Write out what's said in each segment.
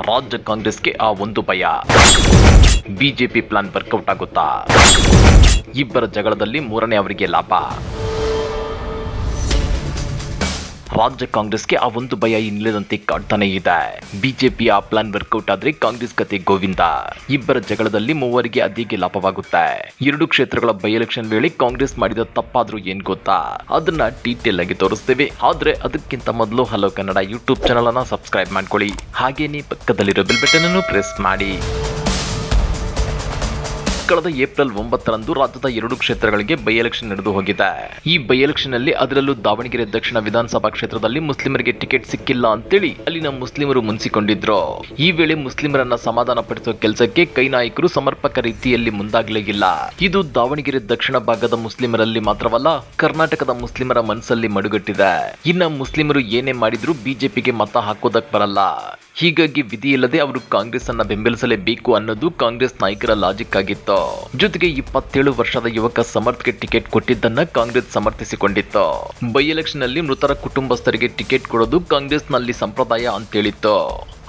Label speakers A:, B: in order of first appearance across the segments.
A: ರಾಜ್ಯ ಕಾಂಗ್ರೆಸ್ಗೆ ಆ ಒಂದು ಭಯ. ಬಿಜೆಪಿ ಪ್ಲಾನ್ ವರ್ಕೌಟ್ ಆಗುತ್ತಾ? ಇಬ್ಬರ ಜಗಳದಲ್ಲಿ ಮೂರನೇ ಅವರಿಗೆ ಲಾಭ. ರಾಜ್ಯ ಕಾಂಗ್ರೆಸ್ಗೆ ಆ ಒಂದು ಭಯ ಇನ್ನಿಲ್ಲದಂತೆ ಕಾಡ್ತಾನೆ ಇದೆ. ಬಿಜೆಪಿಯ ಪ್ಲಾನ್ ವರ್ಕೌಟ್ ಆದ್ರೆ ಕಾಂಗ್ರೆಸ್ ಕತೆ ಗೋವಿಂದ. ಇಬ್ಬರ ಜಗಳದಲ್ಲಿ ಮೂವರಿಗೆ ಅದಿಗೆ ಲಾಭವಾಗುತ್ತೆ. ಎರಡು ಕ್ಷೇತ್ರಗಳ ಬೈ ಎಲೆಕ್ಷನ್ ವೇಳೆ ಕಾಂಗ್ರೆಸ್ ಮಾಡಿದ ತಪ್ಪಾದ್ರೂ ಏನ್ ಗೊತ್ತಾ? ಅದನ್ನ ಡೀಟೇಲ್ ಆಗಿ ತೋರಿಸ್ತೇವೆ. ಆದ್ರೆ ಅದಕ್ಕಿಂತ ಮೊದಲು ಹಲೋ ಕನ್ನಡ ಯೂಟ್ಯೂಬ್ ಚಾನಲ್ ಅನ್ನ ಸಬ್ಸ್ಕ್ರೈಬ್ ಮಾಡ್ಕೊಳ್ಳಿ. ಹಾಗೇನೆ ಪಕ್ಕದಲ್ಲಿರೋ ಬೆಲ್ ಬಟನ್ ಅನ್ನು ಪ್ರೆಸ್ ಮಾಡಿ. ಕಳೆದ ಏಪ್ರಿಲ್ 9ರಂದು ರಾಜ್ಯದ ಎರಡು ಕ್ಷೇತ್ರಗಳಿಗೆ ಬೈ ಎಲೆಕ್ಷನ್ ನಡೆದು ಹೋಗಿದೆ. ಈ ಬೈ ಎಲೆಕ್ಷನ್ ನಲ್ಲಿ ಅದರಲ್ಲೂ ದಾವಣಗೆರೆ ದಕ್ಷಿಣ ವಿಧಾನಸಭಾ ಕ್ಷೇತ್ರದಲ್ಲಿ ಮುಸ್ಲಿಮರಿಗೆ ಟಿಕೆಟ್ ಸಿಕ್ಕಿಲ್ಲ ಅಂತೇಳಿ ಅಲ್ಲಿನ ಮುಸ್ಲಿಮರು ಮುನ್ಸಿಕೊಂಡಿದ್ರು. ಈ ವೇಳೆ ಮುಸ್ಲಿಮರನ್ನ ಸಮಾಧಾನ ಪಡಿಸುವ ಕೆಲಸಕ್ಕೆ ಕೈ ನಾಯಕರು ಸಮರ್ಪಕ ರೀತಿಯಲ್ಲಿ ಮುಂದಾಗಲೇ ಇಲ್ಲ. ಇದು ದಾವಣಗೆರೆ ದಕ್ಷಿಣ ಭಾಗದ ಮುಸ್ಲಿಮರಲ್ಲಿ ಮಾತ್ರವಲ್ಲ, ಕರ್ನಾಟಕದ ಮುಸ್ಲಿಮರ ಮನಸ್ಸಲ್ಲಿ ಮಡುಗಟ್ಟಿದೆ. ಇನ್ನ ಮುಸ್ಲಿಮರು ಏನೇ ಮಾಡಿದ್ರು ಬಿಜೆಪಿಗೆ ಮತ ಹಾಕೋದಕ್ ಬರಲ್ಲ. ಹೀಗಾಗಿ ವಿಧಿ ಇಲ್ಲದೆ ಅವರು ಕಾಂಗ್ರೆಸ್ ಅನ್ನ ಬೆಂಬಲಿಸಲೇಬೇಕು ಅನ್ನೋದು ಕಾಂಗ್ರೆಸ್ ನಾಯಕರ ಲಾಜಿಕ್ ಆಗಿತ್ತು. ಜೊತೆಗೆ 27 ವರ್ಷದ ಯುವಕ ಸಮರ್ಥ್ಗೆ ಟಿಕೆಟ್ ಕೊಟ್ಟಿದ್ದನ್ನ ಕಾಂಗ್ರೆಸ್ ಸಮರ್ಥಿಸಿಕೊಂಡಿತ್ತು. ಬೈ ಎಲೆಕ್ಷನ್ ನಲ್ಲಿ ಮೃತರ ಕುಟುಂಬಸ್ಥರಿಗೆ ಟಿಕೆಟ್ ಕೊಡೋದು ಕಾಂಗ್ರೆಸ್ ನಲ್ಲಿ ಸಂಪ್ರದಾಯ ಅಂತೇಳಿತ್ತು.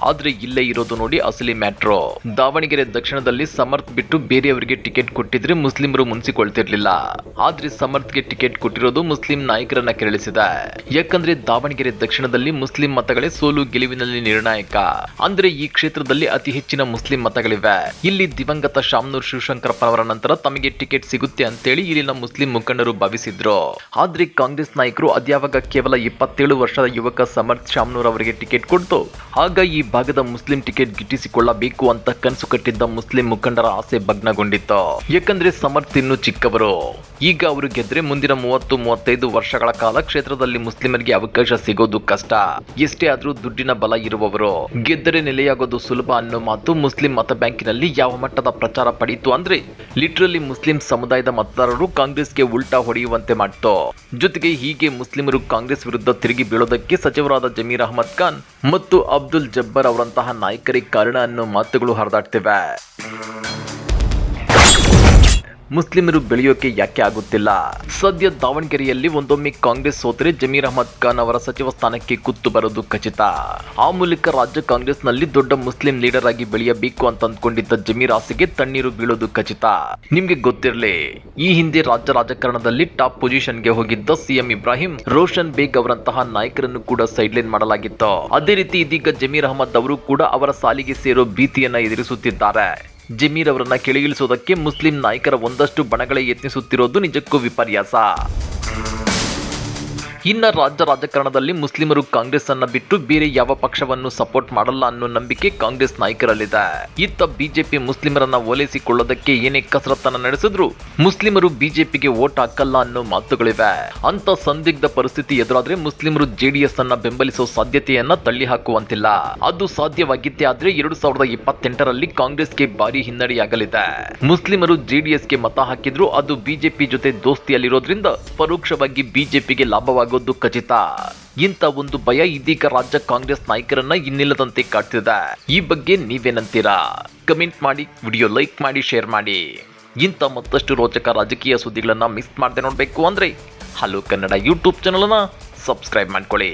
A: ಆದ್ರೆ ಇಲ್ಲೇ ಇರೋದು ನೋಡಿ ಅಸಲಿ ಮ್ಯಾಟ್ರೋ. ದಾವಣಗೆರೆ ದಕ್ಷಿಣದಲ್ಲಿ ಸಮರ್ಥ್ ಬಿಟ್ಟು ಬೇರೆಯವರಿಗೆ ಟಿಕೆಟ್ ಕೊಟ್ಟಿದ್ರೆ ಮುಸ್ಲಿಮರು ಮುನ್ಸಿಕೊಳ್ತಿರ್ಲಿಲ್ಲ. ಆದ್ರೆ ಸಮರ್ಥ್ಗೆ ಟಿಕೆಟ್ ಕೊಟ್ಟಿರೋದು ಮುಸ್ಲಿಂ ನಾಯಕರನ್ನ ಕೆರಳಿಸಿದೆ. ಯಾಕಂದ್ರೆ ದಾವಣಗೆರೆ ದಕ್ಷಿಣದಲ್ಲಿ ಮುಸ್ಲಿಂ ಮತಗಳೇ ಸೋಲು ಗೆಲುವಿನಲ್ಲಿ ನಿರ್ಣಾಯಕ. ಅಂದ್ರೆ ಈ ಕ್ಷೇತ್ರದಲ್ಲಿ ಅತಿ ಹೆಚ್ಚಿನ ಮುಸ್ಲಿಂ ಮತಗಳಿವೆ. ಇಲ್ಲಿ ದಿವಂಗತ ಶಾಮನೂರ್ ಶಿವಶಂಕರಪ್ಪನವರ ನಂತರ ತಮಗೆ ಟಿಕೆಟ್ ಸಿಗುತ್ತೆ ಅಂತೇಳಿ ಇಲ್ಲಿನ ಮುಸ್ಲಿಂ ಮುಖಂಡರು ಭಾವಿಸಿದ್ರು. ಆದ್ರೆ ಕಾಂಗ್ರೆಸ್ ನಾಯಕರು ಅದ್ಯಾವಾಗ ಕೇವಲ 27 ವರ್ಷದ ಯುವಕ ಸಮರ್ಥ್ ಶಾಮನೂರ್ ಅವರಿಗೆ ಟಿಕೆಟ್ ಕೊಡ್ತು. ಆಗ ಈ ಭಾಗದ ಮುಸ್ಲಿಂ ಟಿಕೆಟ್ ಗಿಟ್ಟಿಸಿಕೊಳ್ಳಬೇಕು ಅಂತ ಕನಸು ಕಟ್ಟಿದ್ದ ಮುಸ್ಲಿಂ ಮುಖಂಡರ ಆಸೆ ಭಗ್ನಗೊಂಡಿತ್ತು. ಯಾಕಂದ್ರೆ ಸಮರ್ಥ್ ಇನ್ನು ಚಿಕ್ಕವರು. ಈಗ ಅವರು ಗೆದ್ರೆ ಮುಂದಿನ 30-35 ವರ್ಷಗಳ ಕಾಲ ಕ್ಷೇತ್ರದಲ್ಲಿ ಮುಸ್ಲಿಮರಿಗೆ ಅವಕಾಶ ಸಿಗೋದು ಕಷ್ಟ. ಎಷ್ಟೇ ಆದ್ರೂ ದುಡ್ಡಿನ ಬಲ ಇರುವವರು. ಗೆದ್ದರೆ ನೆಲೆಯಾಗೋದು ಸುಲಭ ಅನ್ನೋ ಮಾತು ಮುಸ್ಲಿಂ ಮತ ಬ್ಯಾಂಕಿನಲ್ಲಿ ಯಾವ ಮಟ್ಟದ ಪ್ರಚಾರ ಪಡೀತು ಅಂದ್ರೆ ಲಿಟ್ರಲಿ ಮುಸ್ಲಿಂ ಸಮುದಾಯದ ಮತದಾರರು ಕಾಂಗ್ರೆಸ್ಗೆ ಉಲ್ಟಾ ಹೊಡೆಯುವಂತೆ ಮಾಡ್ತು. ಜೊತೆಗೆ ಹೀಗೆ ಮುಸ್ಲಿಮರು ಕಾಂಗ್ರೆಸ್ ವಿರುದ್ಧ ತಿರುಗಿ ಬೀಳೋದಕ್ಕೆ ಸಚಿವರಾದ ಜಮೀರ್ ಅಹಮದ್ ಖಾನ್ ಮತ್ತು ಅಬ್ದುಲ್ ಜಬ್ಬಾರ್ ಅವರಂತಹ ನಾಯಕರೇ ಕಾರಣ ಅನ್ನೋ ಮಾತುಗಳು ಹರಿದಾಡ್ತಿವೆ. ಮುಸ್ಲಿಮರು ಬೆಳೆಯೋಕೆ ಯಾಕೆ ಆಗುತ್ತಿಲ್ಲ? ಸದ್ಯ ದಾವಣಗೆರೆಯಲ್ಲಿ ಒಂದೊಮ್ಮೆ ಕಾಂಗ್ರೆಸ್ ಸೋತರೆ ಜಮೀರ್ ಅಹಮದ್ ಖಾನ್ ಅವರ ಸಚಿವ ಸ್ಥಾನಕ್ಕೆ ಕುತ್ತು ಬರೋದು ಖಚಿತ. ಆ ಮೂಲಕ ರಾಜ್ಯ ಕಾಂಗ್ರೆಸ್ ನಲ್ಲಿ ದೊಡ್ಡ ಮುಸ್ಲಿಂ ಲೀಡರ್ ಆಗಿ ಬೆಳೆಯಬೇಕು ಅಂತ ಅಂದ್ಕೊಂಡಿದ್ದ ಜಮೀರ್ ಆಸೆಗೆ ತಣ್ಣೀರು ಬೀಳೋದು ಖಚಿತ. ನಿಮ್ಗೆ ಗೊತ್ತಿರಲಿ, ಈ ಹಿಂದೆ ರಾಜ್ಯ ರಾಜಕಾರಣದಲ್ಲಿ ಟಾಪ್ ಪೊಸಿಷನ್ಗೆ ಹೋಗಿದ್ದ ಸಿಎಂ ಇಬ್ರಾಹಿಂ, ರೋಷನ್ ಬೇಗ್ ಅವರಂತಹ ನಾಯಕರನ್ನು ಕೂಡ ಸೈಡ್ಲೈನ್ ಮಾಡಲಾಗಿತ್ತು. ಅದೇ ರೀತಿ ಇದೀಗ ಜಮೀರ್ ಅಹಮದ್ ಅವರು ಕೂಡ ಅವರ ಸಾಲಿಗೆ ಸೇರೋ ಭೀತಿಯನ್ನ ಎದುರಿಸುತ್ತಿದ್ದಾರೆ. ಜಮೀರ್ ಅವರನ್ನ ಕೆಳಗಿಳಿಸುವುದಕ್ಕೆ ಮುಸ್ಲಿಂ ನಾಯಕರ ಒಂದಷ್ಟು ಬಣಗಳೇ ಯತ್ನಿಸುತ್ತಿರೋದು ನಿಜಕ್ಕೂ ವಿಪರ್ಯಾಸ. ಇನ್ನ ರಾಜ್ಯ ರಾಜಕಾರಣದಲ್ಲಿ ಮುಸ್ಲಿಮರು ಕಾಂಗ್ರೆಸ್ ಅನ್ನ ಬಿಟ್ಟು ಬೇರೆ ಯಾವ ಪಕ್ಷವನ್ನು ಸಪೋರ್ಟ್ ಮಾಡಲ್ಲ ಅನ್ನೋ ನಂಬಿಕೆ ಕಾಂಗ್ರೆಸ್ ನಾಯಕರಲ್ಲಿದೆ. ಇತ್ತ ಬಿಜೆಪಿ ಮುಸ್ಲಿಮರನ್ನ ಓಲೈಸಿಕೊಳ್ಳೋದಕ್ಕೆ ಏನೇ ಕಸರತ್ತನ್ನ ನಡೆಸಿದ್ರು ಮುಸ್ಲಿಮರು ಬಿಜೆಪಿಗೆ ವೋಟ್ ಹಾಕಲ್ಲ ಅನ್ನೋ ಮಾತುಗಳಿವೆ. ಅಂತ ಸಂದಿಗ್ಧ ಪರಿಸ್ಥಿತಿ ಎದುರಾದ್ರೆ ಮುಸ್ಲಿಮರು ಜೆಡಿಎಸ್ ಅನ್ನ ಬೆಂಬಲಿಸೋ ಸಾಧ್ಯತೆಯನ್ನ ತಳ್ಳಿ ಹಾಕುವಂತಿಲ್ಲ. ಅದು ಸಾಧ್ಯವಾಗಿದ್ದೇ ಆದ್ರೆ 2028ರಲ್ಲಿ ಕಾಂಗ್ರೆಸ್ಗೆ ಭಾರಿ ಹಿನ್ನಡೆಯಾಗಲಿದೆ. ಮುಸ್ಲಿಮರು ಜೆಡಿಎಸ್ಗೆ ಮತ ಹಾಕಿದ್ರು ಅದು ಬಿಜೆಪಿ ಜೊತೆ ದೋಸ್ತಿಯಲ್ಲಿರೋದ್ರಿಂದ ಪರೋಕ್ಷವಾಗಿ ಬಿಜೆಪಿಗೆ ಲಾಭವಾಗುವುದು ಖಚಿತ. ಇಂಥ ಒಂದು ಭಯ ಇದೀಗ ರಾಜ್ಯ ಕಾಂಗ್ರೆಸ್ ನಾಯಕರನ್ನ ಇನ್ನಿಲ್ಲದಂತೆ ಕಾಡ್ತಿದೆ. ಈ ಬಗ್ಗೆ ನೀವೇನಂತೀರಾ? ಕಮೆಂಟ್ ಮಾಡಿ, ವಿಡಿಯೋ ಲೈಕ್ ಮಾಡಿ, ಶೇರ್ ಮಾಡಿ. ಇಂಥ ಮತ್ತಷ್ಟು ರೋಚಕ ರಾಜಕೀಯ ಸುದ್ದಿಗಳನ್ನ ಮಿಸ್ ಮಾಡದೆ ನೋಡ್ಬೇಕು ಅಂದ್ರೆ ಹಲೋ ಕನ್ನಡ ಯೂಟ್ಯೂಬ್ ಚಾನಲ್ ಅನ್ನ ಸಬ್ಸ್ಕ್ರೈಬ್ ಮಾಡ್ಕೊಳ್ಳಿ.